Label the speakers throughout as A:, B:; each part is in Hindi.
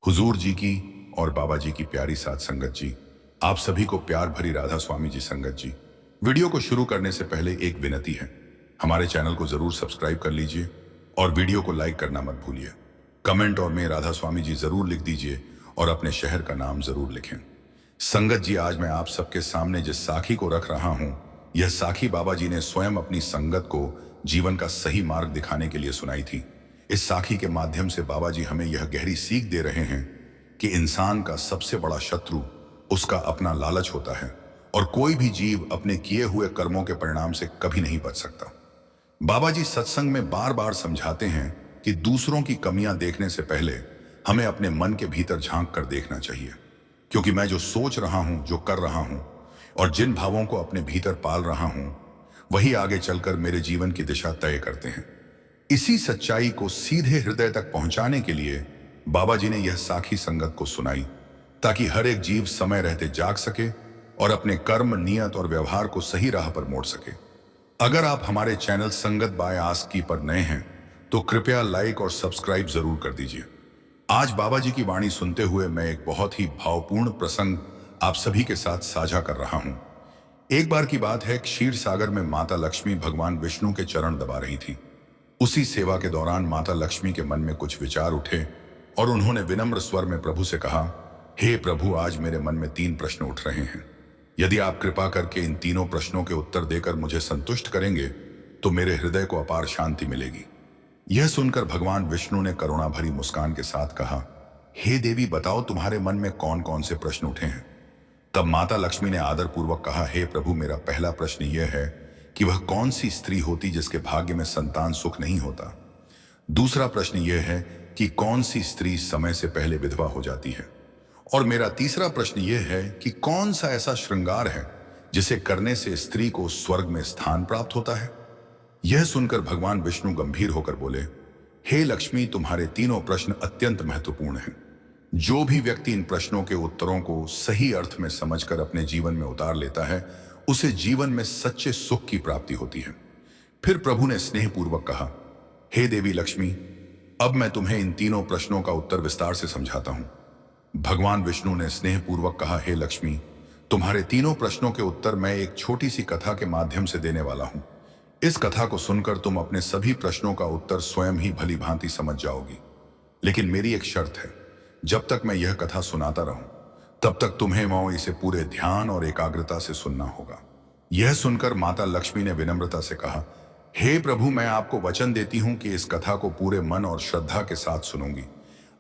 A: हुजूर जी की और बाबा जी की प्यारी साथ संगत जी, आप सभी को प्यार भरी राधा स्वामी जी संगत जी। वीडियो को शुरू करने से पहले एक विनती है, हमारे चैनल को जरूर सब्सक्राइब कर लीजिए और वीडियो को लाइक करना मत भूलिए। कमेंट और मैं राधा स्वामी जी जरूर लिख दीजिए और अपने शहर का नाम जरूर लिखें। संगत जी, आज मैं आप सबके सामने जिस साखी को रख रहा हूं, यह साखी बाबा जी ने स्वयं अपनी संगत को जीवन का सही मार्ग दिखाने के लिए सुनाई थी। इस साखी के माध्यम से बाबा जी हमें यह गहरी सीख दे रहे हैं कि इंसान का सबसे बड़ा शत्रु उसका अपना लालच होता है और कोई भी जीव अपने किए हुए कर्मों के परिणाम से कभी नहीं बच सकता। बाबा जी सत्संग में बार बार समझाते हैं कि दूसरों की कमियां देखने से पहले हमें अपने मन के भीतर झांक कर देखना चाहिए, क्योंकि मैं जो सोच रहा हूं, जो कर रहा हूं और जिन भावों को अपने भीतर पाल रहा हूं, वही आगे चलकर मेरे जीवन की दिशा तय करते हैं। इसी सच्चाई को सीधे हृदय तक पहुंचाने के लिए बाबा जी ने यह साखी संगत को सुनाई, ताकि हर एक जीव समय रहते जाग सके और अपने कर्म, नियत और व्यवहार को सही राह पर मोड़ सके। अगर आप हमारे चैनल संगत बाय आस्क की पर नए हैं तो कृपया लाइक और सब्सक्राइब जरूर कर दीजिए। आज बाबा जी की वाणी सुनते हुए मैं एक बहुत ही भावपूर्ण प्रसंग आप सभी के साथ साझा कर रहा हूं। एक बार की बात है, क्षीर सागर में माता लक्ष्मी भगवान विष्णु के चरण दबा रही थी। उसी सेवा के दौरान माता लक्ष्मी के मन में कुछ विचार उठे और उन्होंने विनम्र स्वर में प्रभु से कहा, हे प्रभु, आज मेरे मन में 3 प्रश्न उठ रहे हैं। यदि आप कृपा करके इन तीनों प्रश्नों के उत्तर देकर मुझे संतुष्ट करेंगे तो मेरे हृदय को अपार शांति मिलेगी। यह सुनकर भगवान विष्णु ने करुणा भरी मुस्कान के साथ कहा, हे देवी, बताओ तुम्हारे मन में कौन कौन से प्रश्न उठे हैं। तब माता लक्ष्मी ने आदरपूर्वक कहा, हे प्रभु, मेरा पहला प्रश्न यह है कि वह कौन सी स्त्री होती जिसके भाग्य में संतान सुख नहीं होता। दूसरा प्रश्न यह है कि कौन सी स्त्री समय से पहले विधवा हो जाती है। और मेरा तीसरा प्रश्न यह है कि कौन सा ऐसा श्रृंगार है जिसे करने से स्त्री को स्वर्ग में स्थान प्राप्त होता है। यह सुनकर भगवान विष्णु गंभीर होकर बोले, हे लक्ष्मी, तुम्हारे तीनों प्रश्न अत्यंत महत्वपूर्ण हैं। जो भी व्यक्ति इन प्रश्नों के उत्तरों को सही अर्थ में समझकर अपने जीवन में उतार लेता है, उसे जीवन में सच्चे सुख की प्राप्ति होती है। फिर प्रभु ने स्नेहपूर्वक कहा, हे देवी लक्ष्मी, अब मैं तुम्हें इन तीनों प्रश्नों का उत्तर विस्तार से समझाता हूं। भगवान विष्णु ने स्नेहपूर्वक कहा, हे लक्ष्मी, तुम्हारे तीनों प्रश्नों के उत्तर मैं एक छोटी सी कथा के माध्यम से देने वाला हूं। इस कथा को सुनकर तुम अपने सभी प्रश्नों का उत्तर स्वयं ही भली भांति समझ जाओगी। लेकिन मेरी एक शर्त है, जब तक मैं यह कथा सुनाता रहूं तब तक तुम्हें वहां इसे पूरे ध्यान और एकाग्रता से सुनना होगा। यह सुनकर माता लक्ष्मी ने विनम्रता से कहा, हे प्रभु, मैं आपको वचन देती हूं कि इस कथा को पूरे मन और श्रद्धा के साथ सुनूंगी।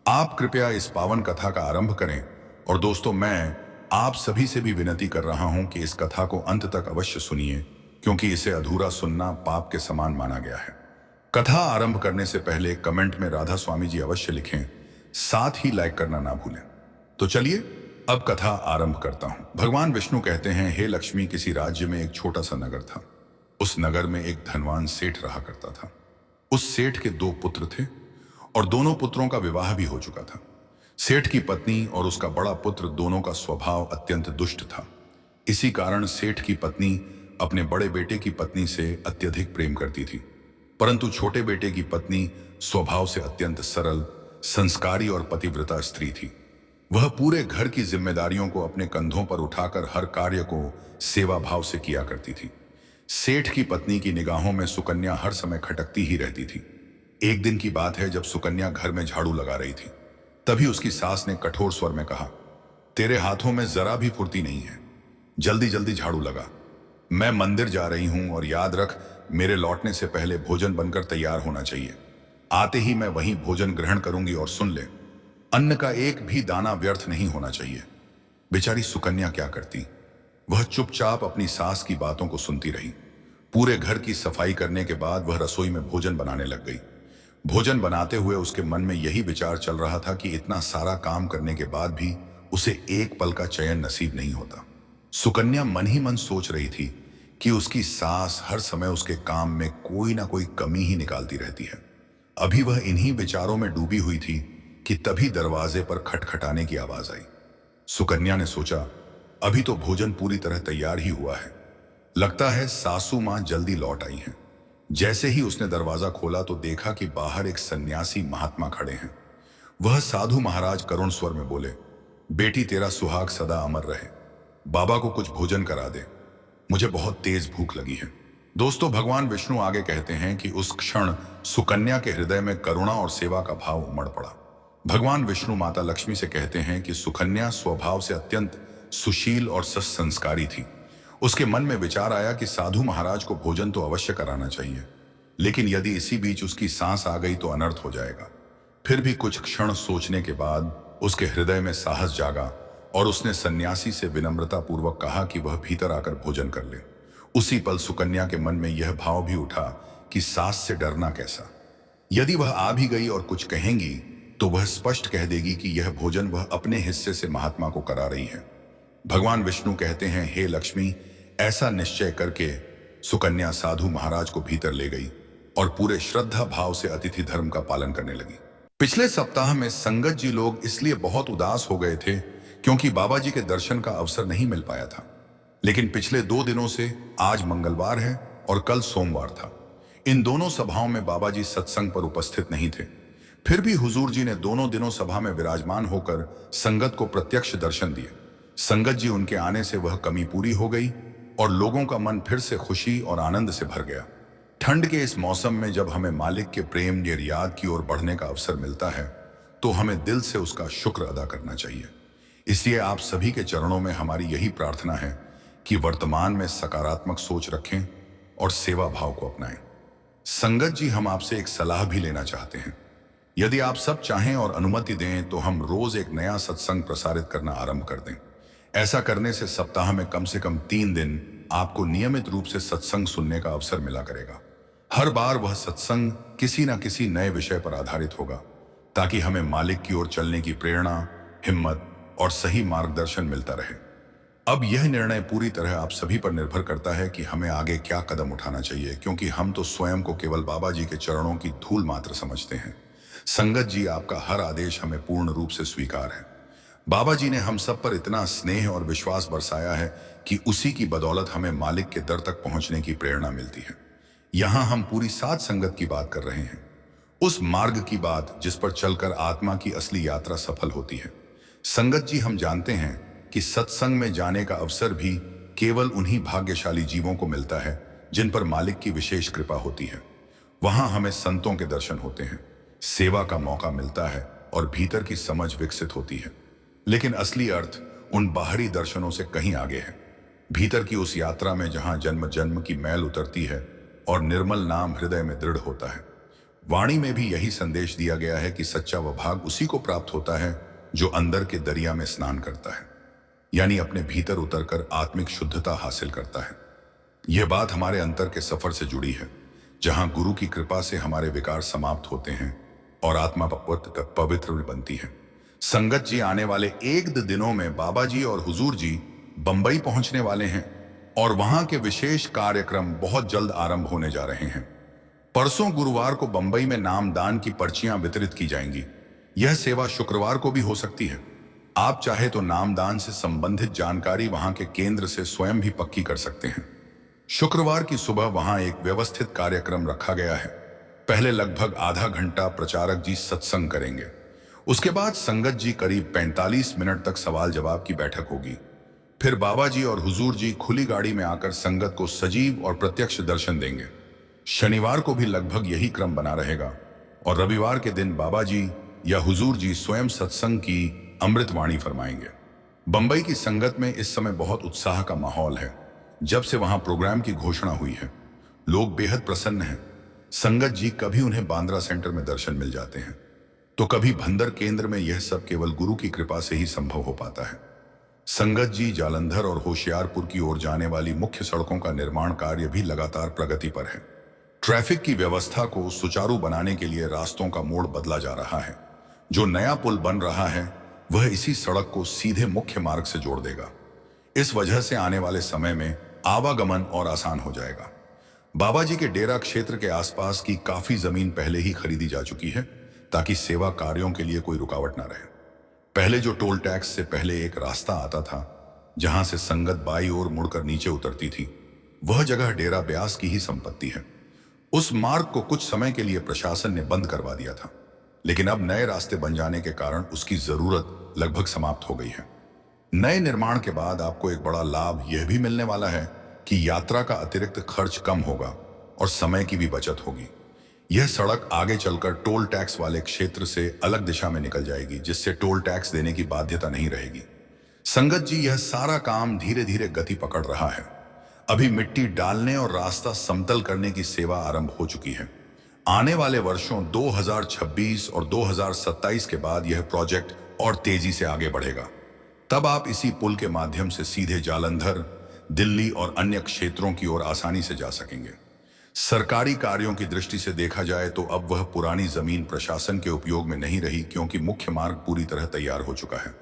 A: आप कृपया इस पावन कथा का आरंभ करें। और दोस्तों, मैं आप सभी से भी विनती कर रहा हूं कि इस कथा को अंत तक अवश्य सुनिए, क्योंकि इसे अधूरा सुनना पाप के समान माना गया है। कथा आरंभ करने से पहले कमेंट में राधा स्वामी जी अवश्य लिखें, साथ ही लाइक करना ना भूलें। तो चलिए अब कथा आरंभ करता हूं। भगवान विष्णु कहते हैं, हे लक्ष्मी, किसी राज्य में एक छोटा सा नगर था। उस नगर में एक धनवान सेठ रहा करता था। उस सेठ के 2 पुत्र थे और दोनों पुत्रों का विवाह भी हो चुका था। सेठ की पत्नी और उसका बड़ा पुत्र दोनों का स्वभाव अत्यंत दुष्ट था। इसी कारण सेठ की पत्नी अपने बड़े बेटे की पत्नी से अत्यधिक प्रेम करती थी, परंतु छोटे बेटे की पत्नी स्वभाव से अत्यंत सरल, संस्कारी और पतिव्रता स्त्री थी। वह पूरे घर की जिम्मेदारियों को अपने कंधों पर उठाकर हर कार्य को सेवा भाव से किया करती थी। सेठ की पत्नी की निगाहों में सुकन्या हर समय खटकती ही रहती थी। एक दिन की बात है, जब सुकन्या घर में झाड़ू लगा रही थी, तभी उसकी सास ने कठोर स्वर में कहा, तेरे हाथों में जरा भी फुर्ती नहीं है, जल्दी जल्दी झाड़ू लगा। मैं मंदिर जा रही हूं और याद रख, मेरे लौटने से पहले भोजन बनकर तैयार होना चाहिए। आते ही मैं वहीं भोजन ग्रहण करूंगी। और सुन ले, अन्न का एक भी दाना व्यर्थ नहीं होना चाहिए। बेचारी सुकन्या क्या करती, वह चुपचाप अपनी सास की बातों को सुनती रही। पूरे घर की सफाई करने के बाद वह रसोई में भोजन बनाने लग गई। भोजन बनाते हुए उसके मन में यही विचार चल रहा था कि इतना सारा काम करने के बाद भी उसे एक पल का चैन नसीब नहीं होता। सुकन्या मन ही मन सोच रही थी कि उसकी सास हर समय उसके काम में कोई ना कोई कमी ही निकालती रहती है। अभी वह इन्हीं विचारों में डूबी हुई थी कि तभी दरवाजे पर खटखटाने की आवाज आई। सुकन्या ने सोचा, अभी तो भोजन पूरी तरह तैयार ही हुआ है, लगता है सासू मां जल्दी लौट आई हैं। जैसे ही उसने दरवाजा खोला तो देखा कि बाहर एक सन्यासी महात्मा खड़े हैं। वह साधु महाराज करुण स्वर में बोले, बेटी तेरा सुहाग सदा अमर रहे, बाबा को कुछ भोजन करा दे, मुझे बहुत तेज भूख लगी है। दोस्तों, भगवान विष्णु आगे कहते हैं कि उस क्षण सुकन्या के हृदय में करुणा और सेवा का भाव उमड़ पड़ा। भगवान विष्णु माता लक्ष्मी से कहते हैं कि सुकन्या स्वभाव से अत्यंत सुशील और सत्संस्कारी थी। उसके मन में विचार आया कि साधु महाराज को भोजन तो अवश्य कराना चाहिए, लेकिन यदि इसी बीच उसकी सांस आ गई तो अनर्थ हो जाएगा। फिर भी कुछ क्षण सोचने के बाद उसके हृदय में साहस जागा और उसने सन्यासी से विनम्रता पूर्वक कहा कि वह भीतर आकर भोजन कर ले। उसी पल सुकन्या के मन में यह भाव भी उठा कि सास से डरना कैसा। यदि वह आ भी गई और कुछ कहेंगी तो वह स्पष्ट कह देगी कि यह भोजन वह अपने हिस्से से महात्मा को करा रही है। भगवान विष्णु कहते हैं, हे लक्ष्मी, ऐसा निश्चय करके सुकन्या साधु महाराज को भीतर ले गई और पूरे श्रद्धा भाव से अतिथि धर्म का पालन करने लगी। पिछले सप्ताह में संगत जी लोग इसलिए बहुत उदास हो गए थे क्योंकि बाबा जी के दर्शन का अवसर नहीं मिल पाया था। लेकिन पिछले 2 दिनों से, आज मंगलवार है और कल सोमवार था, इन दोनों सभाओं में बाबा जी सत्संग पर उपस्थित नहीं थे। फिर भी हुजूर जी ने दोनों दिनों सभा में विराजमान होकर संगत को प्रत्यक्ष दर्शन दिए। संगत जी उनके आने से वह कमी पूरी हो गई और लोगों का मन फिर से खुशी और आनंद से भर गया। ठंड के इस मौसम में जब हमें मालिक के प्रेम निर्यात की ओर बढ़ने का अवसर मिलता है तो हमें दिल से उसका शुक्र अदा करना चाहिए। इसलिए आप सभी के चरणों में हमारी यही प्रार्थना है कि वर्तमान में सकारात्मक सोच रखें और सेवा भाव को अपनाएं। संगत जी, हम आपसे एक सलाह भी लेना चाहते हैं। यदि आप सब चाहें और अनुमति दें तो हम रोज एक नया सत्संग प्रसारित करना आरंभ कर दें। ऐसा करने से सप्ताह में कम से कम 3 दिन आपको नियमित रूप से सत्संग सुनने का अवसर मिला करेगा। हर बार वह सत्संग किसी न किसी नए विषय पर आधारित होगा ताकि हमें मालिक की ओर चलने की प्रेरणा, हिम्मत और सही मार्गदर्शन मिलता रहे। अब यह निर्णय पूरी तरह आप सभी पर निर्भर करता है कि हमें आगे क्या कदम उठाना चाहिए, क्योंकि हम तो स्वयं को केवल बाबा जी के चरणों की धूल मात्र समझते हैं। संगत जी, आपका हर आदेश हमें पूर्ण रूप से स्वीकार है। बाबा जी ने हम सब पर इतना स्नेह और विश्वास बरसाया है कि उसी की बदौलत हमें मालिक के दर तक पहुंचने की प्रेरणा मिलती है। यहां हम पूरी साध संगत की बात कर रहे हैं, उस मार्ग की बात जिस पर चलकर आत्मा की असली यात्रा सफल होती है। संगत जी, हम जानते हैं कि सत्संग में जाने का अवसर भी केवल उन्हीं भाग्यशाली जीवों को मिलता है जिन पर मालिक की विशेष कृपा होती है। वहां हमें संतों के दर्शन होते हैं, सेवा का मौका मिलता है और भीतर की समझ विकसित होती है। लेकिन असली अर्थ उन बाहरी दर्शनों से कहीं आगे है। भीतर की उस यात्रा में जहां जन्म जन्म की मैल उतरती है और निर्मल नाम हृदय में दृढ़ होता है। वाणी में भी यही संदेश दिया गया है कि सच्चा वह भाग उसी को प्राप्त होता है जो अंदर के दरिया में स्नान करता है, यानी अपने भीतर उतरकर आत्मिक शुद्धता हासिल करता है। यह बात हमारे अंतर के सफर से जुड़ी है, जहां गुरु की कृपा से हमारे विकार समाप्त होते हैं और आत्मा पवित्र बनती है। संगत जी, आने वाले 1 दिनों में बाबा जी और हुजूर जी बंबई पहुंचने वाले हैं और वहां के विशेष कार्यक्रम बहुत जल्द आरंभ होने जा रहे हैं। परसों गुरुवार को बंबई में नामदान की पर्चियां वितरित की जाएंगी। यह सेवा शुक्रवार को भी हो सकती है। आप चाहे तो नामदान से संबंधित जानकारी वहां के केंद्र से स्वयं भी पक्की कर सकते हैं। शुक्रवार की सुबह वहां एक व्यवस्थित कार्यक्रम रखा गया है। पहले लगभग आधा घंटा प्रचारक जी सत्संग करेंगे। उसके बाद संगत जी करीब 45 मिनट तक सवाल जवाब की बैठक होगी। फिर बाबा जी और हुजूर जी खुली गाड़ी में आकर संगत को सजीव और प्रत्यक्ष दर्शन देंगे। शनिवार को भी लगभग यही क्रम बना रहेगा और रविवार के दिन बाबा जी या हुजूर जी स्वयं सत्संग की अमृतवाणी फरमाएंगे। बंबई की संगत में इस समय बहुत उत्साह का माहौल है। जब से वहां प्रोग्राम की घोषणा हुई है, लोग बेहद प्रसन्न हैं। संगत जी, कभी उन्हें बांद्रा सेंटर में दर्शन मिल जाते हैं तो कभी भंदर केंद्र में। यह सब केवल गुरु की कृपा से ही संभव हो पाता है। संगत जी, जालंधर और होशियारपुर की ओर जाने वाली मुख्य सड़कों का निर्माण कार्य भी लगातार प्रगति पर है। ट्रैफिक की व्यवस्था को सुचारू बनाने के लिए रास्तों का मोड़ बदला जा रहा है। जो नया पुल बन रहा है वह इसी सड़क को सीधे मुख्य मार्ग से जोड़ देगा। इस वजह से आने वाले समय में आवागमन और आसान हो जाएगा। बाबा जी के डेरा क्षेत्र के आसपास की काफी जमीन पहले ही खरीदी जा चुकी है ताकि सेवा कार्यों के लिए कोई रुकावट ना रहे। पहले जो टोल टैक्स से पहले एक रास्ता आता था जहां से संगत बाई ओर मुड़कर नीचे उतरती थी, वह जगह डेरा ब्यास की ही संपत्ति है। उस मार्ग को कुछ समय के लिए प्रशासन ने बंद करवा दिया था। लेकिन अब नए रास्ते बन जाने के कारण उसकी जरूरत लगभग समाप्त हो गई है। नए निर्माण के बाद आपको एक बड़ा लाभ यह भी मिलने वाला है कि यात्रा का अतिरिक्त खर्च कम होगा और समय की भी बचत होगी। यह सड़क आगे चलकर टोल टैक्स वाले क्षेत्र से अलग दिशा में निकल जाएगी, जिससे टोल टैक्स देने की बाध्यता नहीं रहेगी। संगत जी, यह सारा काम धीरे धीरे गति पकड़ रहा है। अभी मिट्टी डालने और रास्ता समतल करने की सेवा आरंभ हो चुकी है। आने वाले वर्षों 2026 और 2027 के बाद यह प्रोजेक्ट और तेजी से आगे बढ़ेगा। तब आप इसी पुल के माध्यम से सीधे जालंधर, दिल्ली और अन्य क्षेत्रों की ओर आसानी से जा सकेंगे। सरकारी कार्यों की दृष्टि से देखा जाए तो अब वह पुरानी जमीन प्रशासन के उपयोग में नहीं रही, क्योंकि मुख्य मार्ग पूरी तरह तैयार हो चुका है।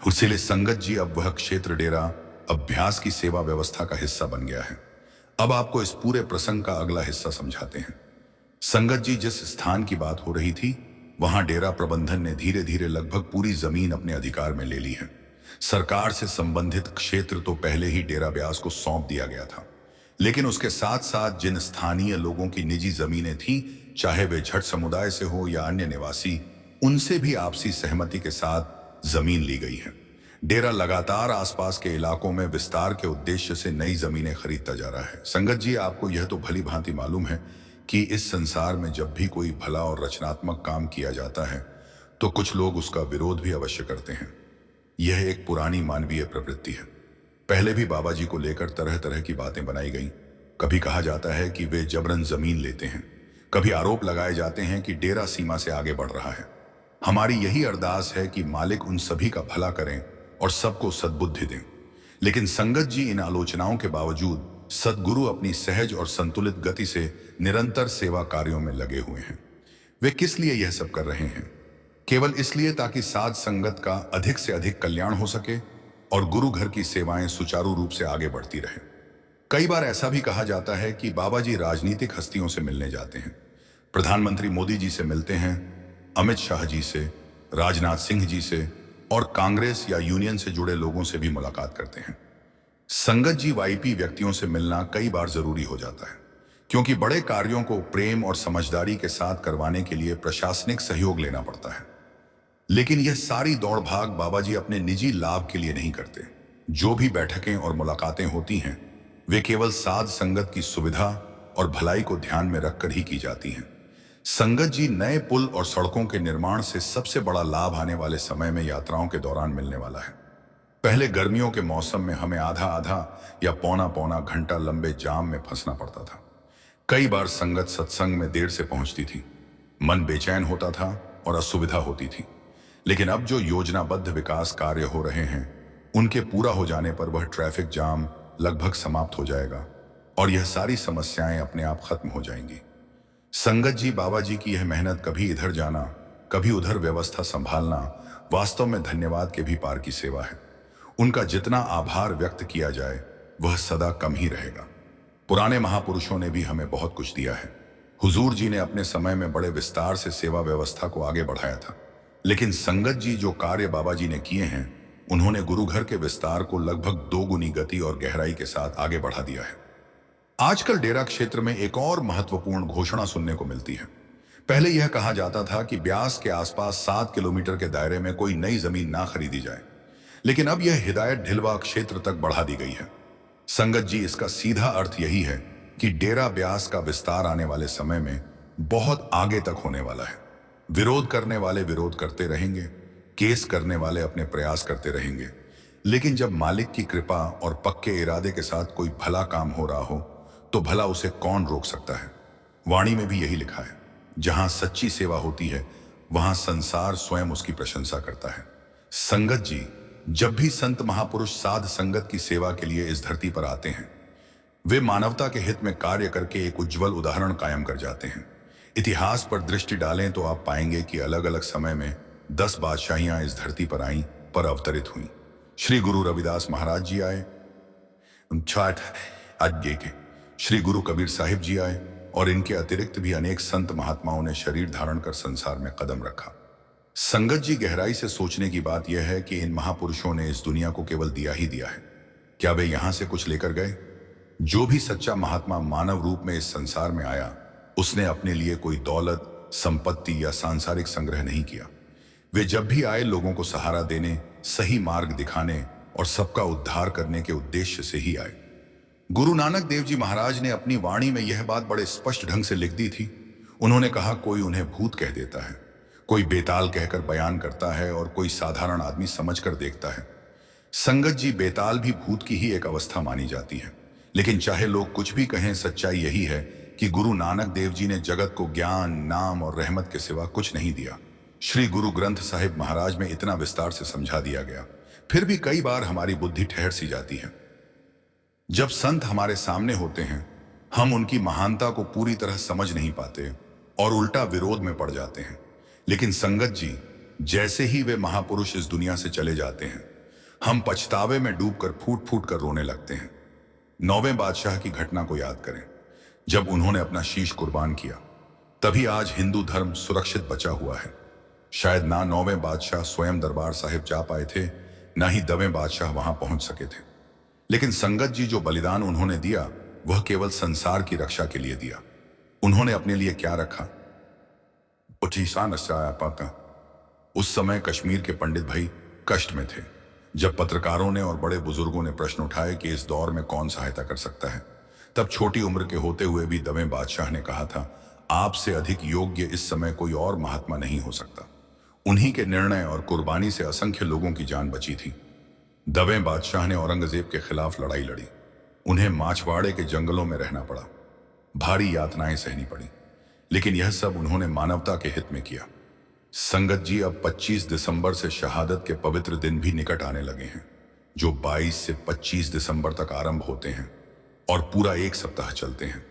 A: इसीलिए संगत जी, अब वह क्षेत्र डेरा अभ्यास की सेवा व्यवस्था का हिस्सा बन गया है। अब आपको इस पूरे प्रसंग का अगला हिस्सा समझाते हैं। संगत जी, जिस स्थान की बात हो रही थी, वहां डेरा प्रबंधन ने धीरे धीरे लगभग पूरी जमीन अपने अधिकार में ले ली है। सरकार से संबंधित क्षेत्र तो पहले ही डेरा ब्यास को सौंप दिया गया था, लेकिन उसके साथ साथ जिन स्थानीय लोगों की निजी जमीनें थीं, चाहे वे झट समुदाय से हो या अन्य निवासी, उनसे भी आपसी सहमति के साथ जमीन ली गई है। डेरा लगातार आसपास के इलाकों में विस्तार के उद्देश्य से नई जमीनें खरीदता जा रहा है। संगत जी, आपको यह तो भली भांति मालूम है कि इस संसार में जब भी कोई भला और रचनात्मक काम किया जाता है तो कुछ लोग उसका विरोध भी अवश्य करते हैं। यह एक पुरानी मानवीय प्रवृत्ति है। पहले भी बाबा जी को लेकर तरह तरह की बातें बनाई गई। कभी कहा जाता है कि वे जबरन जमीन लेते हैं, कभी आरोप लगाए जाते हैं कि डेरा सीमा से आगे बढ़ रहा है। हमारी यही अरदास है कि मालिक उन सभी का भला करें और सबको सद्बुद्धि दें। लेकिन संगत जी, इन आलोचनाओं के बावजूद सद्गुरु अपनी सहज और संतुलित गति से निरंतर सेवा कार्यों में लगे हुए हैं। वे किस लिए यह सब कर रहे हैं? केवल इसलिए ताकि साध संगत का अधिक से अधिक कल्याण हो सके और गुरु घर की सेवाएं सुचारू रूप से आगे बढ़ती रहे। कई बार ऐसा भी कहा जाता है कि बाबा जी राजनीतिक हस्तियों से मिलने जाते हैं। प्रधानमंत्री मोदी जी से मिलते हैं, अमित शाह जी से, राजनाथ सिंह जी से और कांग्रेस या यूनियन से जुड़े लोगों से भी मुलाकात करते हैं। संगत जी, वाईपी व्यक्तियों से मिलना कई बार जरूरी हो जाता है, क्योंकि बड़े कार्यों को प्रेम और समझदारी के साथ करवाने के लिए प्रशासनिक सहयोग लेना पड़ता है। लेकिन यह सारी दौड़ भाग बाबा जी अपने निजी लाभ के लिए नहीं करते। जो भी बैठकें और मुलाकातें होती हैं, वे केवल साध संगत की सुविधा और भलाई को ध्यान में रखकर ही की जाती हैं। संगत जी, नए पुल और सड़कों के निर्माण से सबसे बड़ा लाभ आने वाले समय में यात्राओं के दौरान मिलने वाला है। पहले गर्मियों के मौसम में हमें आधा आधा या पौना पौना घंटा लंबे जाम में फंसना पड़ता था। कई बार संगत सत्संग में देर से पहुंचती थी, मन बेचैन होता था और असुविधा होती थी। लेकिन अब जो योजनाबद्ध विकास कार्य हो रहे हैं, उनके पूरा हो जाने पर वह ट्रैफिक जाम लगभग समाप्त हो जाएगा और यह सारी समस्याएं अपने आप खत्म हो जाएंगी। संगत जी, बाबा जी की यह मेहनत, कभी इधर जाना कभी उधर व्यवस्था संभालना, वास्तव में धन्यवाद के भी पार की सेवा है। उनका जितना आभार व्यक्त किया जाए वह सदा कम ही रहेगा। पुराने महापुरुषों ने भी हमें बहुत कुछ दिया है। हुजूर जी ने अपने समय में बड़े विस्तार से सेवा व्यवस्था को आगे बढ़ाया था, लेकिन संगत जी जो कार्य बाबा जी ने किए हैं, उन्होंने गुरु घर के विस्तार को लगभग 2 गुनी गति और गहराई के साथ आगे बढ़ा दिया है। आजकल डेरा क्षेत्र में एक और महत्वपूर्ण घोषणा सुनने को मिलती है। पहले यह कहा जाता था कि ब्यास के आसपास 7 किलोमीटर के दायरे में कोई नई जमीन ना खरीदी जाए, लेकिन अब यह हिदायत ढिलवा क्षेत्र तक बढ़ा दी गई है। संगत जी, इसका सीधा अर्थ यही है कि डेरा ब्यास का विस्तार आने वाले समय में बहुत आगे तक होने वाला है। विरोध करने वाले विरोध करते रहेंगे, केस करने वाले अपने प्रयास करते रहेंगे, लेकिन जब मालिक की कृपा और पक्के इरादे के साथ कोई भला काम हो रहा हो तो भला उसे कौन रोक सकता है। वाणी में भी यही लिखा है, जहां सच्ची सेवा होती है वहां संसार स्वयं उसकी प्रशंसा करता है। संगत जी, जब भी संत महापुरुष साध संगत की सेवा के लिए इस धरती पर आते हैं, वे मानवता के हित में कार्य करके एक उज्जवल उदाहरण कायम कर जाते हैं। इतिहास पर दृष्टि डालें तो आप पाएंगे कि अलग अलग समय में 10 बादशाहियां इस धरती पर आईं, पर अवतरित हुई। श्री गुरु रविदास महाराज जी आए, आगे के श्री गुरु कबीर साहिब जी आए और इनके अतिरिक्त भी अनेक संत महात्माओं ने शरीर धारण कर संसार में कदम रखा। संगत जी, गहराई से सोचने की बात यह है कि इन महापुरुषों ने इस दुनिया को केवल दिया ही दिया है। क्या वे यहां से कुछ लेकर गए? जो भी सच्चा महात्मा मानव रूप में इस संसार में आया, उसने अपने लिए कोई दौलत, संपत्ति या सांसारिक संग्रह नहीं किया। वे जब भी आए लोगों को सहारा देने, सही मार्ग दिखाने और सबका उद्धार करने के उद्देश्य से ही आए। गुरु नानक देव जी महाराज ने अपनी वाणी में यह बात बड़े स्पष्ट ढंग से लिख दी थी। उन्होंने कहा, कोई उन्हें भूत कह देता है, कोई बेताल कहकर बयान करता है और कोई साधारण आदमी समझकर देखता है। संगत जी, बेताल भी भूत की ही एक अवस्था मानी जाती है। लेकिन चाहे लोग कुछ भी कहें, सच्चाई यही है कि गुरु नानक देव जी ने जगत को ज्ञान, नाम और रहमत के सिवा कुछ नहीं दिया। श्री गुरु ग्रंथ साहिब महाराज में इतना विस्तार से समझा दिया गया, फिर भी कई बार हमारी बुद्धि ठहर सी जाती है। जब संत हमारे सामने होते हैं, हम उनकी महानता को पूरी तरह समझ नहीं पाते और उल्टा विरोध में पड़ जाते हैं। लेकिन संगत जी, जैसे ही वे महापुरुष इस दुनिया से चले जाते हैं, हम पछतावे में डूबकर फूट फूट कर रोने लगते हैं। 9वें बादशाह की घटना को याद करें। जब उन्होंने अपना शीश कुर्बान किया, तभी आज हिंदू धर्म सुरक्षित बचा हुआ है। शायद ना 9वें बादशाह स्वयं दरबार साहिब जा पाए थे, ना ही 10वें बादशाह वहां पहुंच सके थे। लेकिन संगत जी, जो बलिदान उन्होंने दिया वह केवल संसार की रक्षा के लिए दिया। उन्होंने अपने लिए क्या रखा? उस समय कश्मीर के पंडित भाई कष्ट में थे। जब पत्रकारों ने और बड़े बुजुर्गों ने प्रश्न उठाए कि इस दौर में कौन सहायता कर सकता है, तब छोटी उम्र के होते हुए भी 10वें बादशाह ने कहा था, आपसे अधिक योग्य इस समय कोई और महात्मा नहीं हो सकता। उन्हीं के निर्णय और कुर्बानी से असंख्य लोगों की जान बची थी। 10वें बादशाह ने औरंगजेब के खिलाफ लड़ाई लड़ी। उन्हें माछवाड़े के जंगलों में रहना पड़ा, भारी यातनाएं सहनी पड़ी, लेकिन यह सब उन्होंने मानवता के हित में किया। संगत जी, अब 25 दिसंबर से शहादत के पवित्र दिन भी निकट आने लगे हैं, जो 22 से 25 दिसंबर तक आरंभ होते हैं और पूरा एक सप्ताह चलते हैं।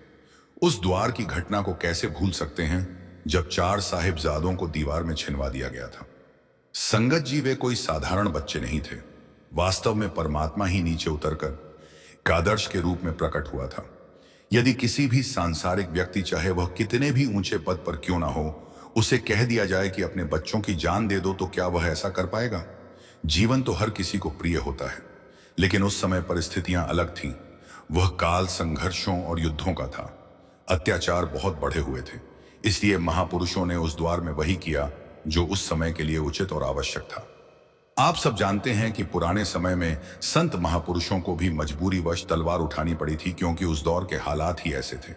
A: उस द्वार की घटना को कैसे भूल सकते हैं, जब 4 साहिबजादों को दीवार में छिनवा दिया गया था। संगत जी, वे कोई साधारण बच्चे नहीं थे। वास्तव में परमात्मा ही नीचे उतरकर एक आदर्श के रूप में प्रकट हुआ था। यदि किसी भी सांसारिक व्यक्ति, चाहे वह कितने भी ऊंचे पद पर क्यों ना हो, उसे कह दिया जाए कि अपने बच्चों की जान दे दो, तो क्या वह ऐसा कर पाएगा? जीवन तो हर किसी को प्रिय होता है, लेकिन उस समय परिस्थितियां अलग थीं। वह काल संघर्षों और युद्धों का था। अत्याचार बहुत बढ़े हुए थे, इसलिए महापुरुषों ने उस द्वार में वही किया जो उस समय के लिए उचित और आवश्यक था। आप सब जानते हैं कि पुराने समय में संत महापुरुषों को भी मजबूरीवश तलवार उठानी पड़ी थी, क्योंकि उस दौर के हालात ही ऐसे थे।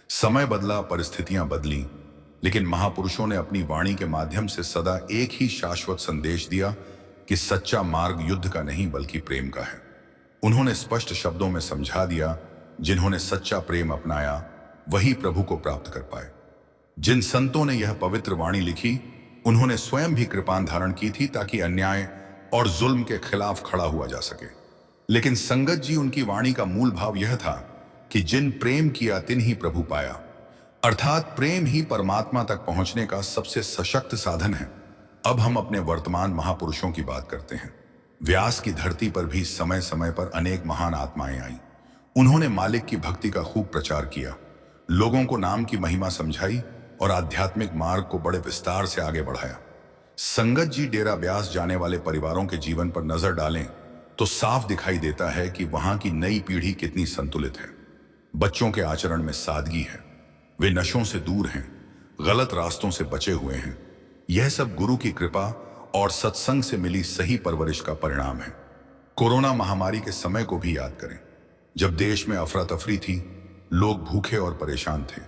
A: समय बदला, परिस्थितियां बदली, लेकिन महापुरुषों ने अपनी वाणी के माध्यम से सदा एक ही शाश्वत संदेश दिया कि सच्चा मार्ग युद्ध का नहीं बल्कि प्रेम का है। उन्होंने स्पष्ट शब्दों में समझा दिया, जिन्होंने सच्चा प्रेम अपनाया वही प्रभु को प्राप्त कर पाए। जिन संतों ने यह पवित्र वाणी लिखी, उन्होंने स्वयं भी कृपान धारण की थी ताकि अन्याय और जुल्म के खिलाफ खड़ा हुआ जा सके। लेकिन संगत जी, उनकी वाणी का मूल भाव यह था कि जिन प्रेम किया तिन ही प्रभु पाया, अर्थात प्रेम ही परमात्मा तक पहुंचने का सबसे सशक्त साधन है। अब हम अपने वर्तमान महापुरुषों की बात करते हैं। व्यास की धरती पर भी समय समय पर अनेक महान आत्माएं आईं। उन्होंने मालिक की भक्ति का खूब प्रचार किया, लोगों को नाम की महिमा समझाई और आध्यात्मिक मार्ग को बड़े विस्तार से आगे बढ़ाया। संगत जी, डेरा ब्यास जाने वाले परिवारों के जीवन पर नजर डालें तो साफ दिखाई देता है कि वहां की नई पीढ़ी कितनी संतुलित है। बच्चों के आचरण में सादगी है, वे नशों से दूर हैं, गलत रास्तों से बचे हुए हैं। यह सब गुरु की कृपा और सत्संग से मिली सही परवरिश का परिणाम है। कोरोना महामारी के समय को भी याद करें। जब देश में अफरा तफरी थी, लोग भूखे और परेशान थे,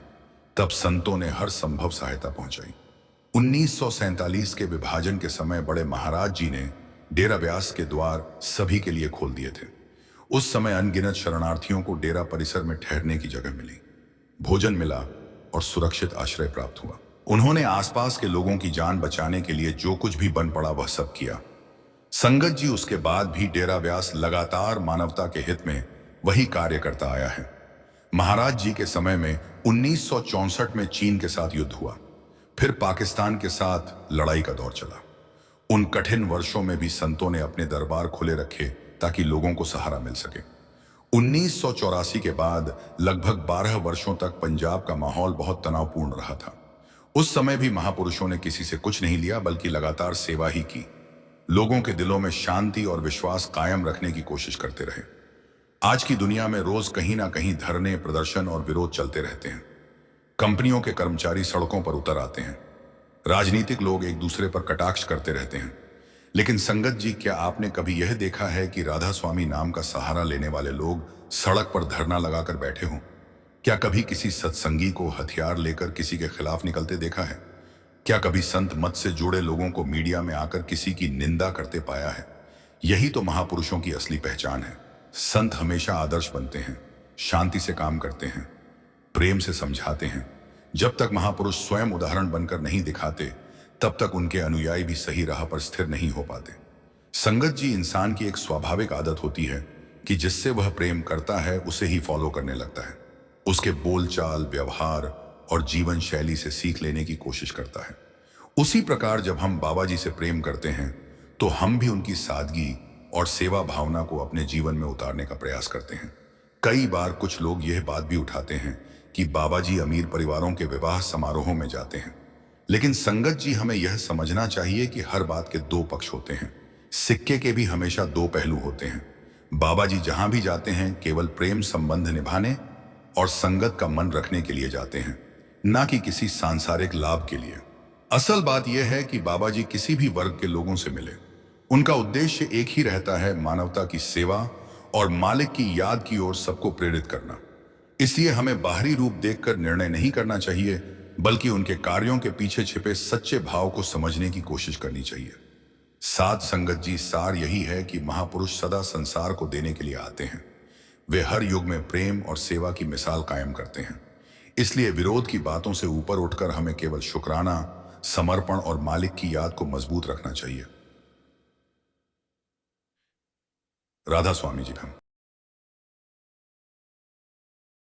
A: तब संतों ने हर संभव सहायता पहुंचाई। 1947 के विभाजन के समय बड़े महाराज जी ने डेरा ब्यास के द्वार सभी के लिए खोल दिए थे। उस समय अनगिनत शरणार्थियों को डेरा परिसर में ठहरने की जगह मिली, भोजन मिला और सुरक्षित आश्रय प्राप्त हुआ। उन्होंने आसपास के लोगों की जान बचाने के लिए जो कुछ भी बन पड़ा वह सब किया। संगत जी, उसके बाद भी डेरा ब्यास लगातार मानवता के हित में वही कार्य करता आया है। महाराज जी के समय में 1964 में चीन के साथ युद्ध हुआ, फिर पाकिस्तान के साथ लड़ाई का दौर चला। उन कठिन वर्षों में भी संतों ने अपने दरबार खुले रखे ताकि लोगों को सहारा मिल सके। 1984 के बाद लगभग 12 वर्षों तक पंजाब का माहौल बहुत तनावपूर्ण रहा था। उस समय भी महापुरुषों ने किसी से कुछ नहीं लिया, बल्कि लगातार सेवा ही की। लोगों के दिलों में शांति और विश्वास कायम रखने की कोशिश करते रहे। आज की दुनिया में रोज कहीं ना कहीं धरने, प्रदर्शन और विरोध चलते रहते हैं। कंपनियों के कर्मचारी सड़कों पर उतर आते हैं, राजनीतिक लोग एक दूसरे पर कटाक्ष करते रहते हैं। लेकिन संगत जी, क्या आपने कभी यह देखा है कि राधा स्वामी नाम का सहारा लेने वाले लोग सड़क पर धरना लगाकर बैठे हों? क्या कभी किसी सत्संगी को हथियार लेकर किसी के खिलाफ निकलते देखा है? क्या कभी संत मत से जुड़े लोगों को मीडिया में आकर किसी की निंदा करते पाया है? यही तो महापुरुषों की असली पहचान है। संत हमेशा आदर्श बनते हैं, शांति से काम करते हैं, प्रेम से समझाते हैं। जब तक महापुरुष स्वयं उदाहरण बनकर नहीं दिखाते, तब तक उनके अनुयायी भी सही राह पर स्थिर नहीं हो पाते। संगत जी, इंसान की एक स्वाभाविक आदत होती है कि जिससे वह प्रेम करता है उसे ही फॉलो करने लगता है, उसके बोलचाल, व्यवहार और जीवन शैली से सीख लेने की कोशिश करता है। उसी प्रकार जब हम बाबा जी से प्रेम करते हैं तो हम भी उनकी सादगी और सेवा भावना को अपने जीवन में उतारने का प्रयास करते हैं। कई बार कुछ लोग यह बात भी उठाते हैं कि बाबा जी अमीर परिवारों के विवाह समारोहों में जाते हैं। लेकिन संगत जी, हमें यह समझना चाहिए कि हर बात के दो पक्ष होते हैं। सिक्के के भी हमेशा दो पहलू होते हैं। बाबा जी जहां भी जाते हैं केवल प्रेम संबंध निभाने और संगत का मन रखने के लिए जाते हैं, ना कि किसी सांसारिक लाभ के लिए। असल बात यह है कि बाबा जी किसी भी वर्ग के लोगों से मिले, उनका उद्देश्य एक ही रहता है, मानवता की सेवा और मालिक की याद की ओर सबको प्रेरित करना। इसलिए हमें बाहरी रूप देखकर निर्णय नहीं करना चाहिए, बल्कि उनके कार्यों के पीछे छिपे सच्चे भाव को समझने की कोशिश करनी चाहिए। साध संगत जी, सार यही है कि महापुरुष सदा संसार को देने के लिए आते हैं। वे हर युग में प्रेम और सेवा की मिसाल कायम करते हैं। इसलिए विरोध की बातों से ऊपर उठकर हमें केवल शुक्राना, समर्पण और मालिक की याद को मजबूत रखना चाहिए। राधा स्वामी जी। हम